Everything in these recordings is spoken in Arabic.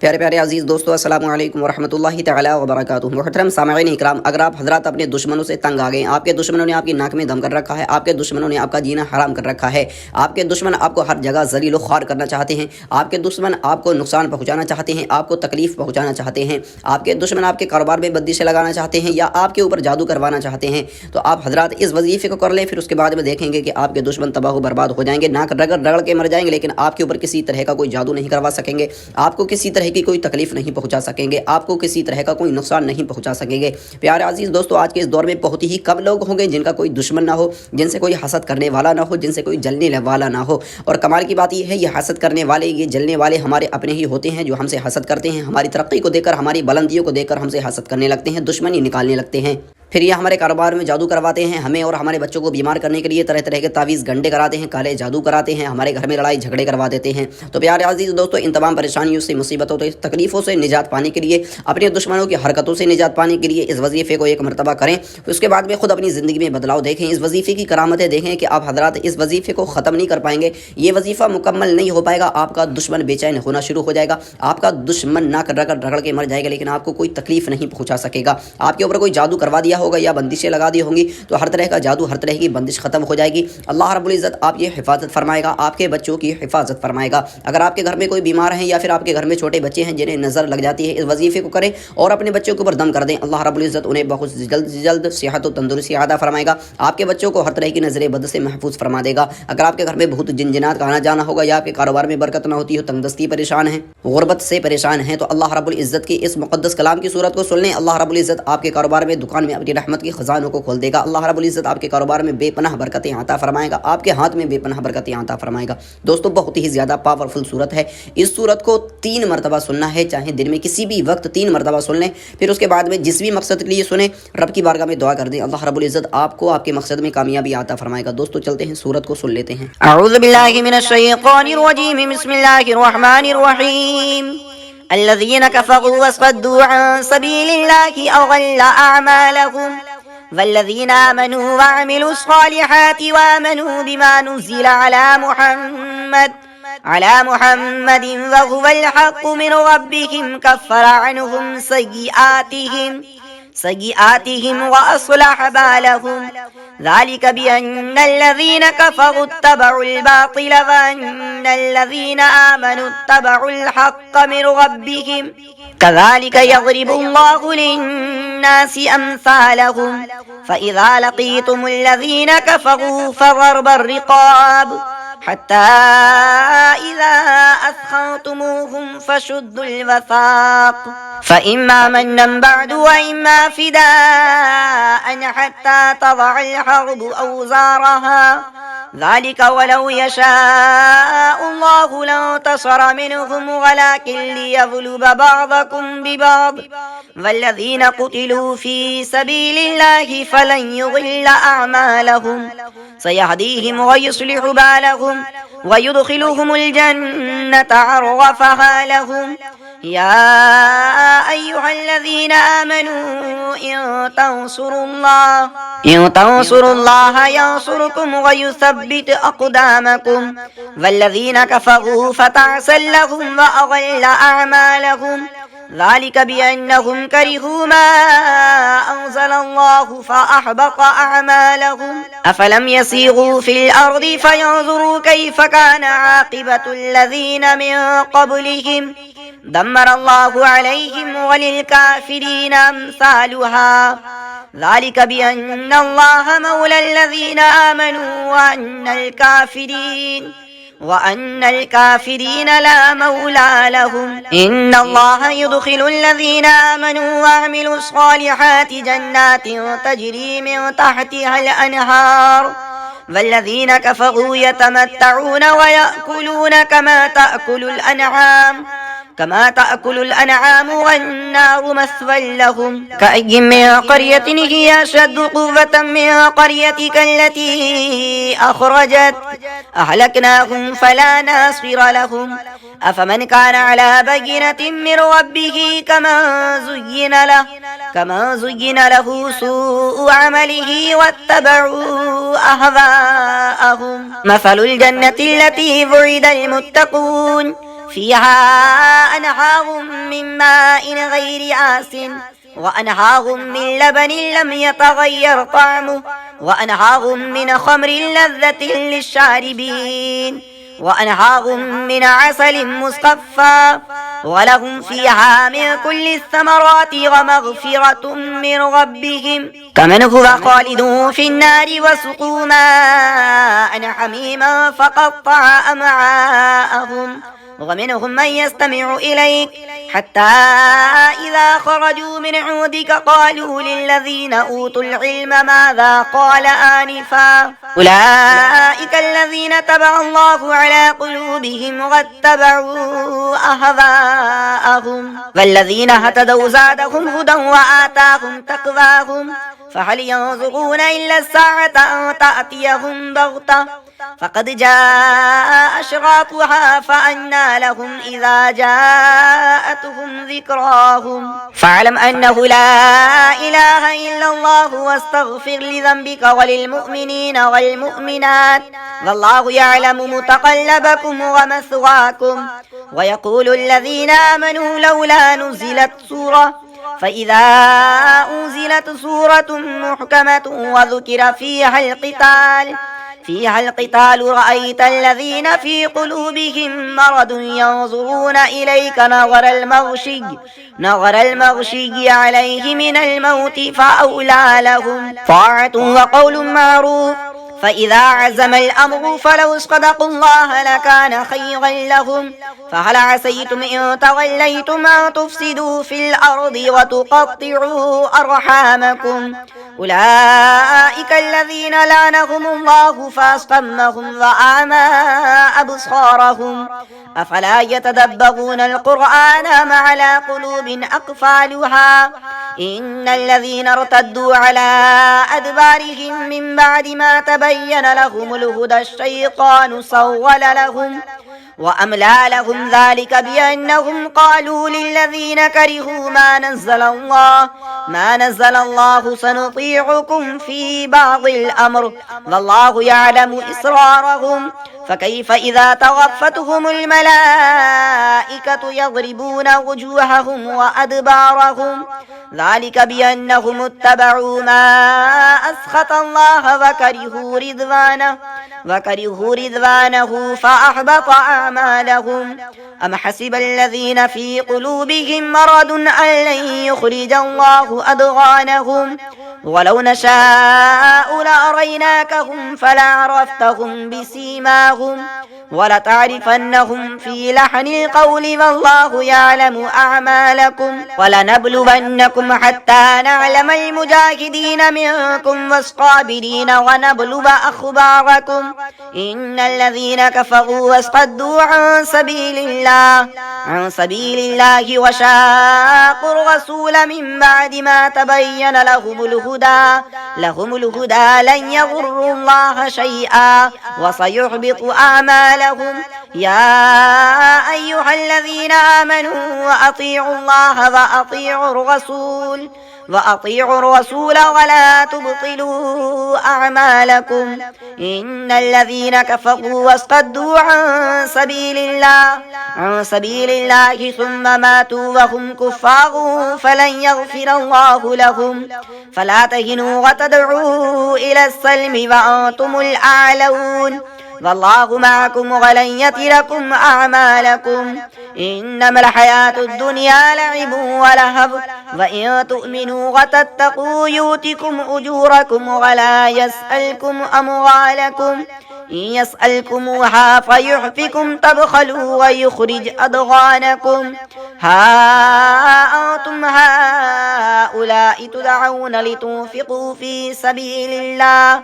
پیارے پیارے عزیز دوستو، السلام علیکم ورحمۃ اللہ تعالی وبرکاتہ۔ محترم سامعین اکرام، اگر آپ حضرات اپنے دشمنوں سے تنگ آ گئے، آپ کے دشمنوں نے آپ کی ناک میں دم کر رکھا ہے، آپ کے دشمنوں نے آپ کا جینا حرام کر رکھا ہے، آپ کے دشمن آپ کو ہر جگہ ذلیل و خوار کرنا چاہتے ہیں، آپ کے دشمن آپ کو نقصان پہنچانا چاہتے ہیں، آپ کو تکلیف پہنچانا چاہتے ہیں، آپ کے دشمن آپ کے کاروبار میں بندشیں لگانا چاہتے ہیں یا آپ کے اوپر جادو کروانا چاہتے ہیں، تو آپ حضرات اس وظیفے کو کر لیں، پھر اس کے بعد میں دیکھیں گے کہ آپ کے دشمن تباہ و برباد ہو جائیں گے، ناک رگڑ رگڑ کے مر جائیں گے، لیکن آپ کے اوپر کسی طرح کا کوئی جادو نہیں کروا سکیں گے، آپ کو کسی طرح کی کوئی تکلیف نہیں پہنچا سکیں گے، آپ کو کسی طرح کا کوئی نقصان نہیں پہنچا سکیں گے۔ پیارے عزیز دوستو، آج کے اس دور میں بہت ہی کم لوگ ہوں گے جن کا کوئی دشمن نہ ہو، جن سے کوئی حسد کرنے والا نہ ہو، جن سے کوئی جلنے والا نہ ہو، اور کمال کی بات یہ ہے، یہ حسد کرنے والے، یہ جلنے والے ہمارے اپنے ہی ہوتے ہیں جو ہم سے حسد کرتے ہیں، ہماری ترقی کو دیکھ کر، ہماری بلندیوں کو دیکھ کر ہم سے حسد کرنے لگتے ہیں، دشمنی نکالنے لگتے ہیں، پھر یہ ہمارے کاروبار میں جادو کرواتے ہیں، ہمیں اور ہمارے بچوں کو بیمار کرنے کے لیے طرح طرح کے تعویذ گنڈے کراتے ہیں، کالے جادو کراتے ہیں، ہمارے گھر میں لڑائی جھگڑے کروا دیتے ہیں۔ تو پیارے عزیز دوستو، ان تمام پریشانیوں سے، مصیبتوں سے، تکلیفوں سے نجات پانے کے لیے، اپنے دشمنوں کی حرکتوں سے نجات پانے کے لیے اس وظیفے کو ایک مرتبہ کریں، پھر اس کے بعد میں خود اپنی زندگی میں بدلاؤ دیکھیں، اس وظیفے کی کرامتیں دیکھیں کہ آپ حضرات اس وظیفے کو ختم نہیں کر پائیں گے، یہ وظیفہ مکمل نہیں ہو پائے گا، آپ کا دشمن بے چین ہونا شروع ہو جائے گا، آپ کا دشمن ناک رگڑ رگڑ کے مر جائے گا، لیکن آپ کو کوئی تکلیف نہیں پہنچا سکے گا۔ آپ کے اوپر کوئی جادو کروا دیا ہوگا یا بندشیں لگا دی ہوں گی، تو ہر طرح کا جادو، ہر طرح کی بندش ختم ہو جائے گی۔ اللہ رب العزت آپ کی حفاظت فرمائے گا، آپ کے بچوں کی حفاظت فرمائے گا۔ اگر آپ کے گھر میں کوئی بیمار ہیں یا پھر آپ کے گھر میں چھوٹے بچے ہیں جنہیں نظر لگ جاتی ہے، اس وظیفے کو کریں اور اپنے بچوں کے اوپر دم کر دیں، اللہ رب العزت انہیں بہت جلد صحت و تندرستی عطا فرمائے گا، آپ کے بچوں کو ہر طرح کی نظر بد سے محفوظ فرما دے گا۔ اگر آپ کے گھر میں بہت جنجنات کا آنا جانا ہوگا یا آپ کے کاروبار میں برکت نہ ہوتی ہو، تنگ دستی پریشان ہیں، غربت سے پریشان ہیں، تو اللہ رب العزت کی اس مقدس کلام کی صورت کو سن لیں، اللہ رب العزت آپ کے کاروبار میں، دکان میں اپنی رحمت کی خزانوں کو کھول دے گا، اللہ رب العزت آپ کے کاروبار میں بے پناہ برکتیں عطا فرمائے گا، آپ کے ہاتھ میں بے پناہ برکتیں عطا فرمائے گا۔ دوستو، بہت ہی زیادہ پاورفل صورت ہے، اس صورت کو 3 مرتبہ سننا ہے، چاہے دن میں کسی بھی وقت 3 مرتبہ سن لیں، پھر اس کے بعد میں جس بھی مقصد کے لیے سنیں، رب کی بارگاہ میں دعا کر دیں، اللہ رب العزت آپ کو آپ کے مقصد میں کامیابی عطا فرمائے گا۔ دوستو چلتے ہیں، صورت کو سن لیتے ہیں۔ اعوذ باللہ من الشیطان الرجیم، بسم اللہ الرحمن الرحیم۔ الذین کفروا وصدوا عن سبیل اللہ اضل اعمالهم والذین آمنوا وعملوا الصالحات وآمنوا بما نزل على محمد وهو الحق من ربهم كفر عنهم سيئاتهم وأصلح بالهم ذلك بأن الذين كفروا اتبعوا الباطل وأن الذين آمنوا اتبعوا الحق من ربهم كذلك يضرب الله للناس أمثالهم فإذا لقيتم الذين كفروا فضرب الرقاب حتى إذا أثخنتموهم فشدوا الوثاق فإما منا بعد وإما فداء حتى تضع الحرب أوزارها ذلك ولو يشاء الله لانتصر منهم ولكن ليغلب بعضكم ببعض والذين قتلوا في سبيل الله فلن يضل أعمالهم سيهديهم ويصلح بالهم ويدخلهم الجنة عرفها لهم يا أيها الذين آمنوا إن تنصروا الله ينصركم ويثبت أقدامكم والذين كفروا فتعسا لهم وأضل أعمالهم ذلك بأنهم كرهوا ما أنزل الله فأحبط أعمالهم أفلم يسيروا في الأرض فينظروا كيف كان عاقبة الذين من قبلهم دمر الله عليهم وللكافرين أمثالها ذلك بأن الله مولى الذين آمنوا وأن الكافرين لا مولى لهم إن الله يدخل الذين آمنوا وعملوا الصالحات جنات تجري من تحتها الأنهار والذين كفروا يتمتعون ويأكلون كما تأكل الأنعام والنار مثوى لهم كأي من قرية هي أشد قوة من قريتك التي أخرجت أهلكناهم فلا ناصر لهم أفمن كان على بينة من ربه كما زين له سوء عمله واتبعوا أهواءهم مثل الجنة التي وعد المتقون فيها أنهار من ماء غير آسن وأنهار من لبن لم يتغير طعمه وأنهار من خمر لذة للشاربين وأنهار من عسل مصفى ولهم فيها من كل الثمرات ومغفرة من ربهم كمن هو خالد في النار وسقوا ماء حميما فقطع أمعاءهم ومنهم من يستمع إليك حتى إذا خرجوا من عندك قالوا للذين أوتوا العلم ماذا قال آنفا أولئك الذين تبع الله على قلوبهم واتبعوا أهواءهم والذين اهتدوا زادهم هدى وآتاهم تقواهم فهل ينظرون إلا الساعة أن تأتيهم بغتة فقد جاء أشراطها فأنى لهم إذا جاءتهم ذكراهم فاعلم أنه لا إله إلا الله واستغفر لذنبك وللمؤمنين والمؤمنات والله يعلم متقلبكم ومثواكم ويقول الذين آمنوا لولا نزلت سورة فإذا أنزلت سورة محكمة وذكر فيها القتال رأيت الذين في قلوبهم مرض ينظرون إليك نظر المغشي عليه من الموت فأولى لهم طاعة وقول معروف فإذا عزم الأمر فلو صدقوا الله لكان خيرا لهم فهل عسيتم إن توليتم أن تفسدوا في الأرض وتقطعوا أرحامكم أولئك الذين لعنهم الله فأصمهم وأعمى أبصارهم أفلا يتدبرون القرآن أم على قلوب أقفالها إن الذين ارتدوا على أدبارهم من بعد ما تبين لهم الهدى الشيطان سول لهم وأملى لهم ذلك بأنهم قالوا للذين كرهوا ما نزل الله سنطيعكم في بعض الأمر والله يعلم إسرارهم فكيف إذا توفتهم الملائكة يضربون وجوههم وأدبارهم ذلك بأنهم اتبعوا ما أسخط الله وكرهوا رضوانه فأحبط أعمالهم أم حسب الذين في قلوبهم مرض أن لن يخرج الله أضغانهم ولو نشاء لأريناكهم فلعرفتهم بسيماهم ولتعرفنهم في لحن القول والله يعلم أعمالكم ولنبلونكم حتى نعلم المجاهدين منكم والصابرين ونبلو أخباركم إن الذين كفروا واصطدوا عن سبيل الله وشاقوا الرسول من بعد ما تبين لهم الهدى لن يضروا الله شيئا وسيحبط أعمالهم يا أيها الذين آمنوا أطيعوا الله وأطيعوا الرسول ولا تبطلوا أعمالكم إن الذين كفروا واصطدوا عن سبيل الله ثم ماتوا وهم كفار فلن يغفر الله لهم فلا تهنوا وتدعوا إلى السلم وأنتم الأعلون والله معكم ولن يتركم أعمالكم إنما الحياة الدنيا لعب ولهو وإن تؤمنوا وتتقوا يؤتكم أجوركم ولا يسألكم أموالكم إن يسألكموها فيحفكم تبخلوا ويخرج أضغانكم ها أنتم هؤلاء تدعون لتنفقوا في سبيل الله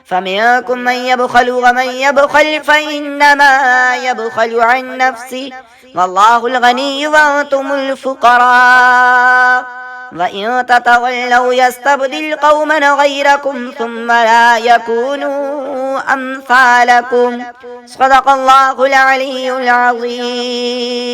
فمنكم من يبخل ومن يبخل فإنما يبخل عن نفسه والله الغني وأنتم الفقراء وإن تتولوا يستبدل قوما غيركم ثم لا يكونوا أمثالكم صدق الله العلي العظيم.